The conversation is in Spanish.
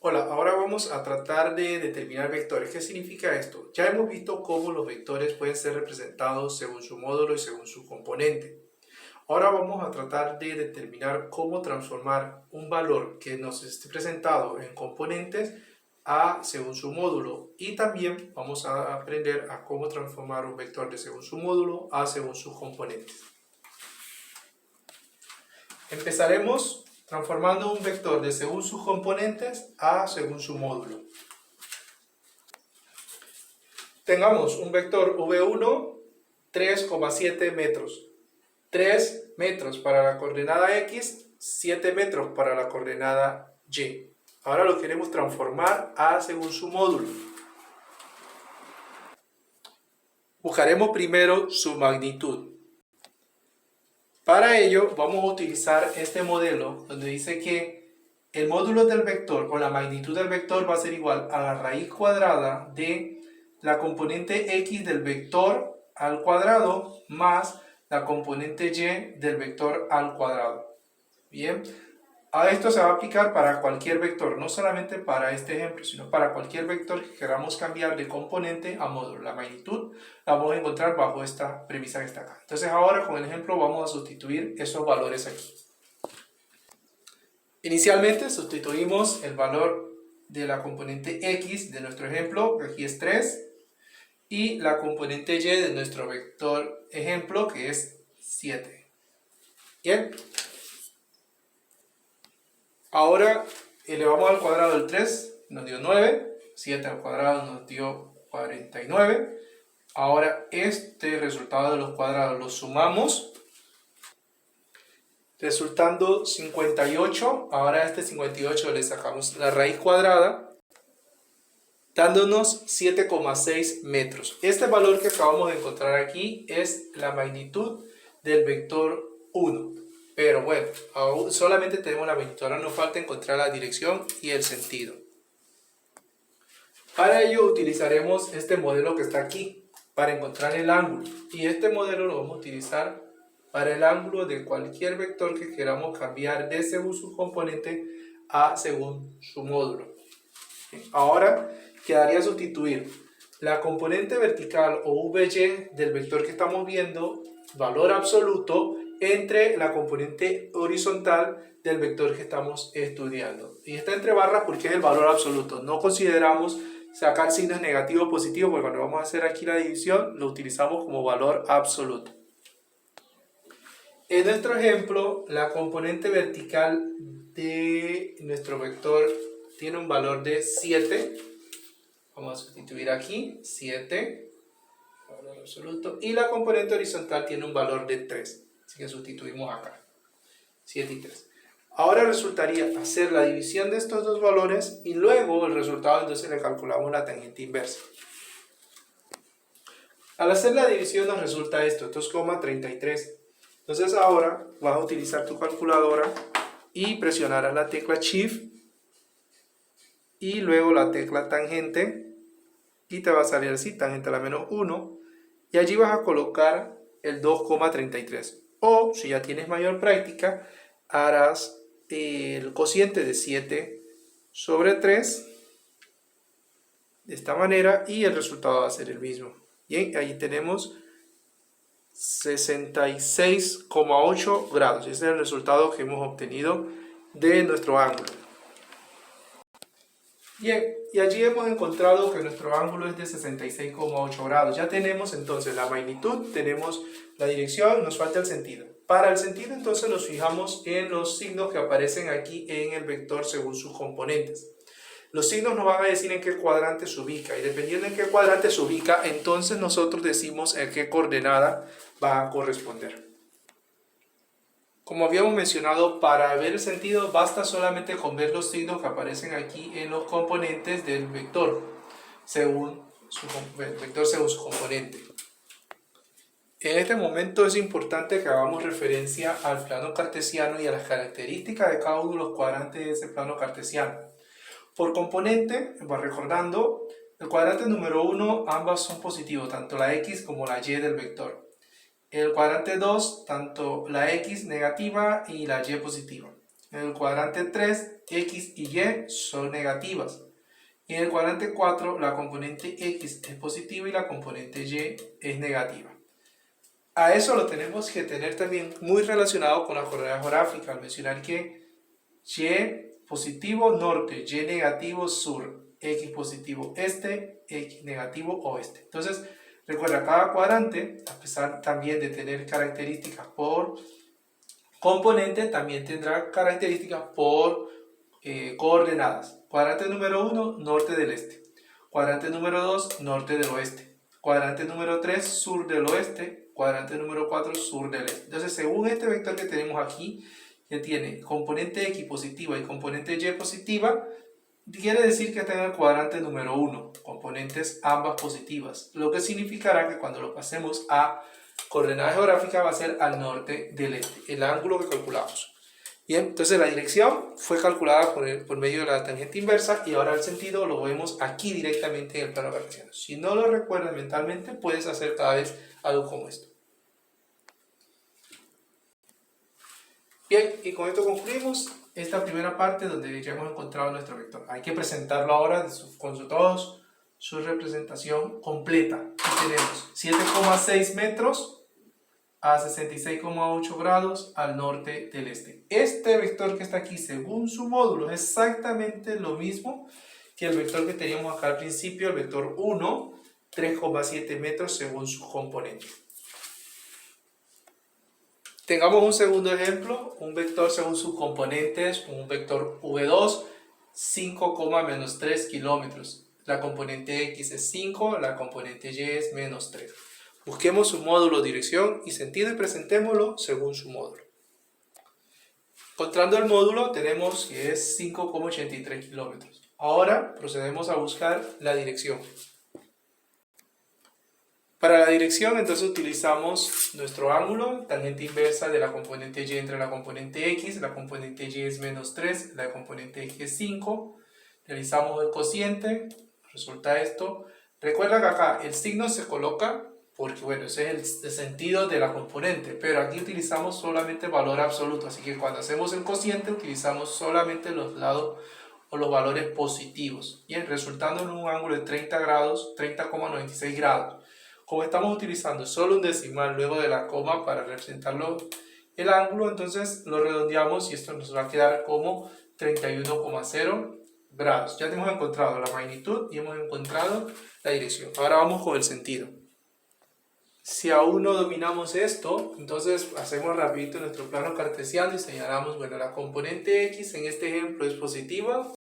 Hola, ahora vamos a tratar de determinar vectores. ¿Qué significa esto? Ya hemos visto cómo los vectores pueden ser representados según su módulo y según su componente. Ahora vamos a tratar de determinar cómo transformar un valor que nos esté presentado en componentes a según su módulo. Y también vamos a aprender a cómo transformar un vector de según su módulo a según sus componentes. Empezaremos transformando un vector de según sus componentes a según su módulo. Tengamos un vector v1, 3,7 metros. 3 metros para la coordenada x, 7 metros para la coordenada y. Ahora lo queremos transformar a según su módulo. Buscaremos primero su magnitud. Para ello vamos a utilizar este modelo donde dice que el módulo del vector o la magnitud del vector va a ser igual a la raíz cuadrada de la componente x del vector al cuadrado más la componente y del vector al cuadrado. Bien, a esto se va a aplicar para cualquier vector, no solamente para este ejemplo, sino para cualquier vector que queramos cambiar de componente a módulo. La magnitud la vamos a encontrar bajo esta premisa que está acá. Entonces ahora con el ejemplo vamos a sustituir esos valores aquí. Inicialmente sustituimos el valor de la componente x de nuestro ejemplo, que aquí es 3, y la componente y de nuestro vector ejemplo, que es 7. Bien. Ahora elevamos al cuadrado el 3, nos dio 9, 7 al cuadrado nos dio 49. Ahora este resultado de los cuadrados lo sumamos, resultando 58. Ahora a este 58 le sacamos la raíz cuadrada, dándonos 7,6 metros. Este valor que acabamos de encontrar aquí es la magnitud del vector 1. Pero bueno, aún solamente tenemos la magnitud, ahora nos falta encontrar la dirección y el sentido. Para ello utilizaremos este modelo que está aquí, para encontrar el ángulo. Y este modelo lo vamos a utilizar para el ángulo de cualquier vector que queramos cambiar de según su componente a según su módulo. Ahora quedaría sustituir la componente vertical o VY del vector que estamos viendo, valor absoluto, entre la componente horizontal del vector que estamos estudiando. Y está entre barras porque es el valor absoluto. No consideramos sacar signos negativos o positivos porque cuando vamos a hacer aquí la división lo utilizamos como valor absoluto. En nuestro ejemplo, la componente vertical de nuestro vector tiene un valor de 7. Vamos a sustituir aquí 7, valor absoluto, y la componente horizontal tiene un valor de 3. Así que sustituimos acá, 7 y 3. Ahora resultaría hacer la división de estos dos valores y luego el resultado entonces le calculamos la tangente inversa. Al hacer la división nos resulta esto, 2,33. Entonces ahora vas a utilizar tu calculadora y presionarás la tecla Shift y luego la tecla tangente y te va a salir así, tangente a la menos 1, y allí vas a colocar el 2,33. O si ya tienes mayor práctica, harás el cociente de 7 sobre 3 de esta manera y el resultado va a ser el mismo. Bien, ahí tenemos 66,8 grados. Ese es el resultado que hemos obtenido de nuestro ángulo. Bien, y allí hemos encontrado que nuestro ángulo es de 66,8 grados. Ya tenemos entonces la magnitud, tenemos la dirección, nos falta el sentido. Para el sentido entonces nos fijamos en los signos que aparecen aquí en el vector según sus componentes. Los signos nos van a decir en qué cuadrante se ubica y dependiendo en qué cuadrante se ubica, entonces nosotros decimos en qué coordenada va a corresponder. Como habíamos mencionado, para ver el sentido basta solamente con ver los signos que aparecen aquí en los componentes del vector según su componente. En este momento es importante que hagamos referencia al plano cartesiano y a las características de cada uno de los cuadrantes de ese plano cartesiano. Por componente, recordando, el cuadrante número 1 ambas son positivos, tanto la x como la y del vector. El cuadrante 2, tanto la x negativa y la y positiva. En el cuadrante 3, X y Y son negativas. Y en el cuadrante 4, la componente X es positiva y la componente Y es negativa. A eso lo tenemos que tener también muy relacionado con la coordenada geográfica, al mencionar que Y positivo norte, Y negativo sur, X positivo este, X negativo oeste. Entonces, recuerda, cada cuadrante, a pesar también de tener características por componente, también tendrá características por coordenadas. Cuadrante número 1, norte del este. Cuadrante número 2, norte del oeste. Cuadrante número 3, sur del oeste. Cuadrante número 4, sur del este. Entonces, según este vector que tenemos aquí, que tiene componente X positiva y componente Y positiva, quiere decir que está en el cuadrante número 1, componentes ambas positivas, lo que significará que cuando lo pasemos a coordenada geográfica va a ser al norte del este, el ángulo que calculamos. Bien, entonces la dirección fue calculada por medio de la tangente inversa y ahora el sentido lo vemos aquí directamente en el plano cartesiano. Si no lo recuerdas mentalmente, puedes hacer cada vez algo como esto. Bien, y con esto concluimos esta primera parte donde ya hemos encontrado nuestro vector. Hay que presentarlo ahora con todos su representación completa. Aquí tenemos 7,6 metros a 66,8 grados al norte del este. Este vector que está aquí, según su módulo, es exactamente lo mismo que el vector que teníamos acá al principio, el vector 1, 3,7 metros según sus componentes. Tengamos un segundo ejemplo, un vector según sus componentes, un vector V2, 5,-3 kilómetros. La componente X es 5, la componente Y es -3. Busquemos su módulo, dirección y sentido y presentémoslo según su módulo. Encontrando el módulo tenemos que es 5,83 kilómetros. Ahora procedemos a buscar la dirección. Para la dirección entonces utilizamos nuestro ángulo, tangente inversa de la componente Y entre la componente X, la componente Y es -3, la componente X es 5. Realizamos el cociente, resulta esto. Recuerda que acá el signo se coloca porque bueno, ese es el sentido de la componente, pero aquí utilizamos solamente valor absoluto, así que cuando hacemos el cociente utilizamos solamente los lados o los valores positivos, y resultando en un ángulo de 30 grados, 30,96 grados. Como estamos utilizando solo un decimal luego de la coma para representarlo el ángulo, entonces lo redondeamos y esto nos va a quedar como 31,0 grados. Ya hemos encontrado la magnitud y hemos encontrado la dirección. Ahora vamos con el sentido. Si aún no dominamos esto, entonces hacemos rapidito nuestro plano cartesiano y señalamos, bueno, la componente X en este ejemplo es positiva,